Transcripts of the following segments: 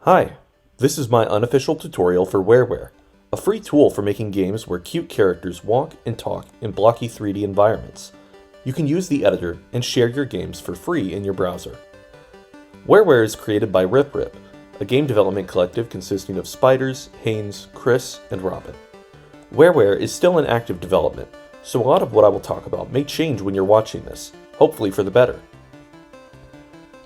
Hi, this is my unofficial tutorial for Wereware, a free tool for making games where cute characters walk and talk in blocky 3D environments. You can use the editor and share your games for free in your browser. Wereware is created by Riprip, a game development collective consisting of Spiders, Haynes, Chris, and Robin. Wereware is still in active development, so a lot of what I will talk about may change when you're watching this, hopefully for the better.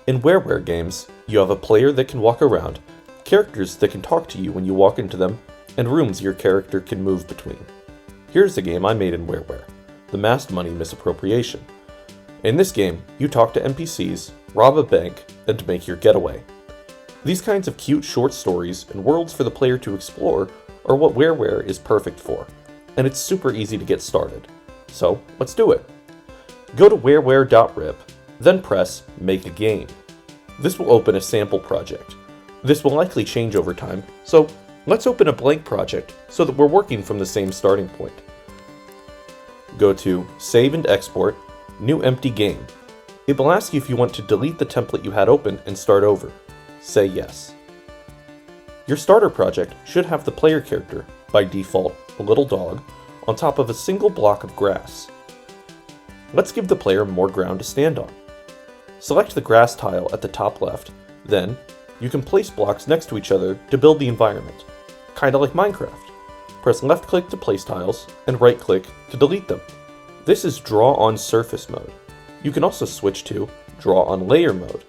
In Wereware games, you have a player that can walk around, characters that can talk to you when you walk into them, and rooms your character can move between. Here's the game I made in Wereware, the Masked Money Misappropriation. In this game, you talk to NPCs, rob a bank, and make your getaway. These kinds of cute short stories and worlds for the player to explore are what Wereware is perfect for, and it's super easy to get started. So, let's do it. Go to wareware.rip, then press Make a Game. This will open a sample project. This will likely change over time, so let's open a blank project so that we're working from the same starting point. Go to Save and Export, New Empty Game. It will ask you if you want to delete the template you had open and start over. Say yes. Your starter project should have the player character, by default a little dog, on top of a single block of grass. Let's give the player more ground to stand on. Select the grass tile at the top left, then you can place blocks next to each other to build the environment, kinda like Minecraft. Press left click to place tiles, and right click to delete them. This is Draw on Surface mode. You can also switch to Draw on Layer mode.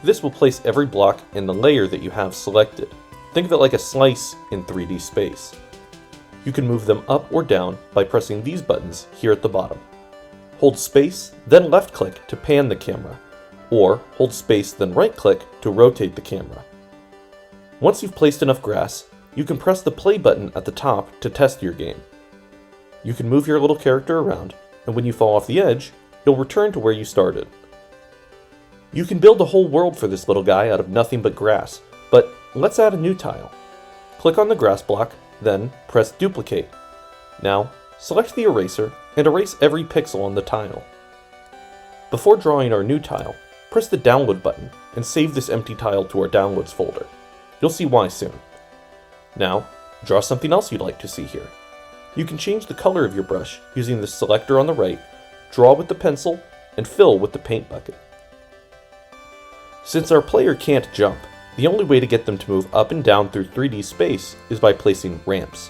This will place every block in the layer that you have selected. Think of it like a slice in 3D space. You can move them up or down by pressing these buttons here at the bottom. Hold space, then left click to pan the camera, or hold space then right click to rotate the camera. Once you've placed enough grass, you can press the play button at the top to test your game. You can move your little character around, and when you fall off the edge, you'll return to where you started. You can build a whole world for this little guy out of nothing but grass, but let's add a new tile. Click on the grass block, then press Duplicate. Now, select the eraser and erase every pixel on the tile. Before drawing our new tile, press the Download button and save this empty tile to our Downloads folder. You'll see why soon. Now, draw something else you'd like to see here. You can change the color of your brush using the selector on the right, draw with the pencil, and fill with the paint bucket. Since our player can't jump, the only way to get them to move up and down through 3D space is by placing ramps.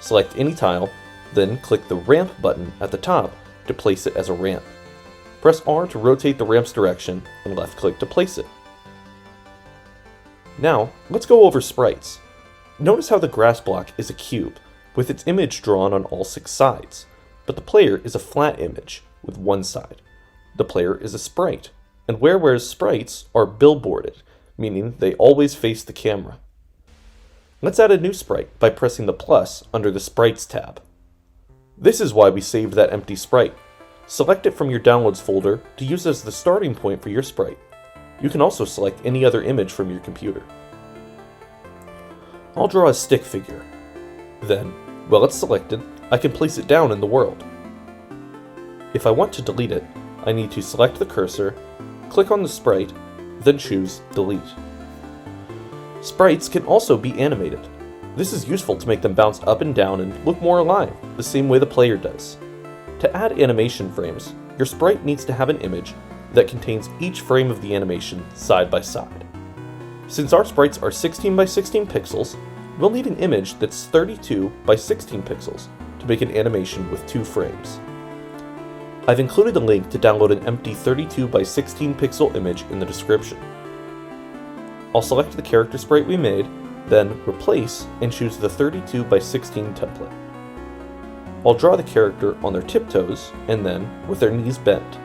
Select any tile, then click the ramp button at the top to place it as a ramp. Press R to rotate the ramp's direction and left click to place it. Now, let's go over sprites. Notice how the grass block is a cube, with its image drawn on all 6 sides, but the player is a flat image, with one side. The player is a sprite, and Wereware's sprites are billboarded, meaning they always face the camera. Let's add a new sprite by pressing the plus under the Sprites tab. This is why we saved that empty sprite. Select it from your Downloads folder to use as the starting point for your sprite. You can also select any other image from your computer. I'll draw a stick figure. Then, while it's selected, I can place it down in the world. If I want to delete it, I need to select the cursor, click on the sprite, then choose Delete. Sprites can also be animated. This is useful to make them bounce up and down and look more alive, the same way the player does. To add animation frames, your sprite needs to have an image that contains each frame of the animation side by side. Since our sprites are 16 by 16 pixels, we'll need an image that's 32 by 16 pixels to make an animation with 2 frames. I've included a link to download an empty 32 by 16 pixel image in the description. I'll select the character sprite we made, then Replace and choose the 32 by 16 template. I'll draw the character on their tiptoes and then with their knees bent.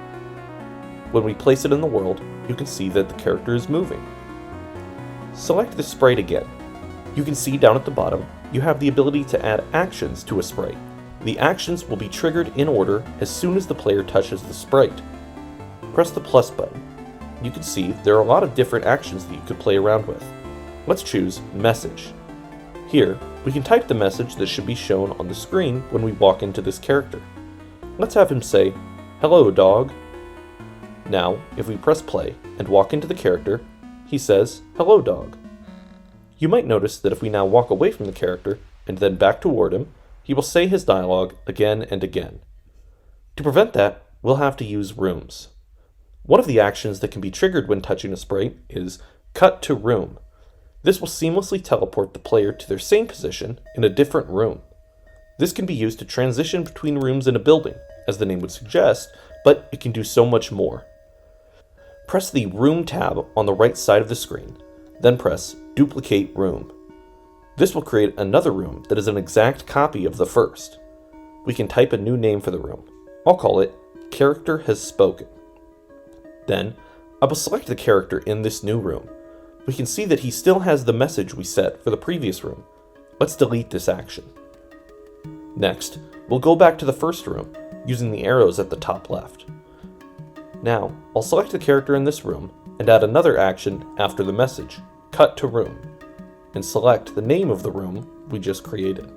When we place it in the world, you can see that the character is moving. Select the sprite again. You can see down at the bottom, you have the ability to add actions to a sprite. The actions will be triggered in order as soon as the player touches the sprite. Press the plus button. You can see there are a lot of different actions that you could play around with. Let's choose Message. Here, we can type the message that should be shown on the screen when we walk into this character. Let's have him say, "Hello, dog." Now, if we press play and walk into the character, he says, "Hello, dog." You might notice that if we now walk away from the character and then back toward him, he will say his dialogue again and again. To prevent that, we'll have to use rooms. One of the actions that can be triggered when touching a sprite is cut to room. This will seamlessly teleport the player to their same position in a different room. This can be used to transition between rooms in a building, as the name would suggest, but it can do so much more. Press the Room tab on the right side of the screen, then press Duplicate Room. This will create another room that is an exact copy of the first. We can type a new name for the room. I'll call it Character Has Spoken. Then, I will select the character in this new room. We can see that he still has the message we set for the previous room. Let's delete this action. Next, we'll go back to the first room, using the arrows at the top left. Now, I'll select the character in this room and add another action after the message, Cut to Room, and select the name of the room we just created.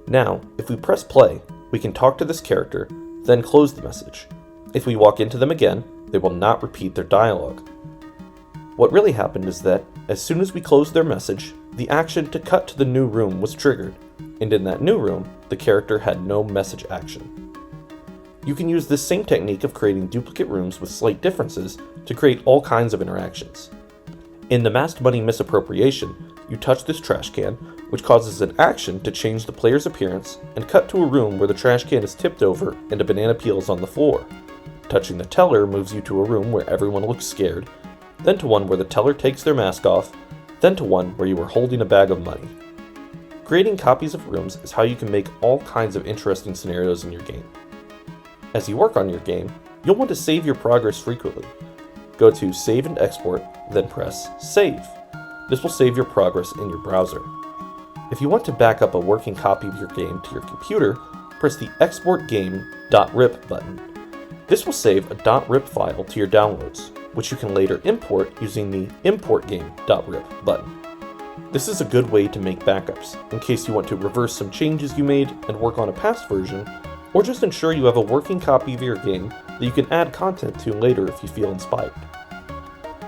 Now, if we press play, we can talk to this character, then close the message. If we walk into them again, they will not repeat their dialogue. What really happened is that, as soon as we closed their message, the action to cut to the new room was triggered, and in that new room, the character had no message action. You can use this same technique of creating duplicate rooms with slight differences to create all kinds of interactions. In the Masked Money Misappropriation, you touch this trash can, which causes an action to change the player's appearance and cut to a room where the trash can is tipped over and a banana peel is on the floor. Touching the teller moves you to a room where everyone looks scared, then to one where the teller takes their mask off, then to one where you are holding a bag of money. Creating copies of rooms is how you can make all kinds of interesting scenarios in your game. As you work on your game, you'll want to save your progress frequently. Go to Save and Export, then press Save. This will save your progress in your browser. If you want to back up a working copy of your game to your computer, press the Export Game.rip button. This will save a .rip file to your downloads, which you can later import using the Import Game.rip button. This is a good way to make backups, in case you want to reverse some changes you made and work on a past version, or just ensure you have a working copy of your game that you can add content to later if you feel inspired.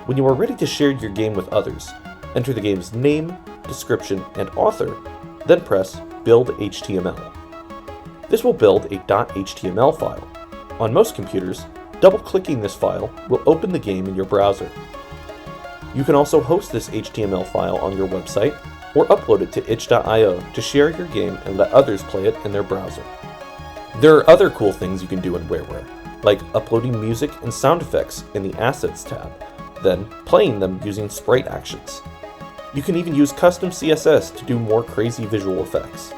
When you are ready to share your game with others, enter the game's name, description, and author, then press Build HTML. This will build a .html file. On most computers, double-clicking this file will open the game in your browser. You can also host this HTML file on your website, or upload it to itch.io to share your game and let others play it in their browser. There are other cool things you can do in Wereware, like uploading music and sound effects in the Assets tab, then playing them using sprite actions. You can even use custom CSS to do more crazy visual effects.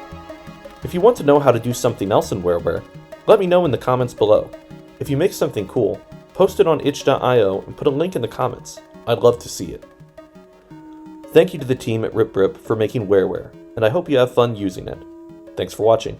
If you want to know how to do something else in Wereware, let me know in the comments below. If you make something cool, post it on itch.io and put a link in the comments. I'd love to see it. Thank you to the team at Riprip for making Wereware, and I hope you have fun using it. Thanks for watching.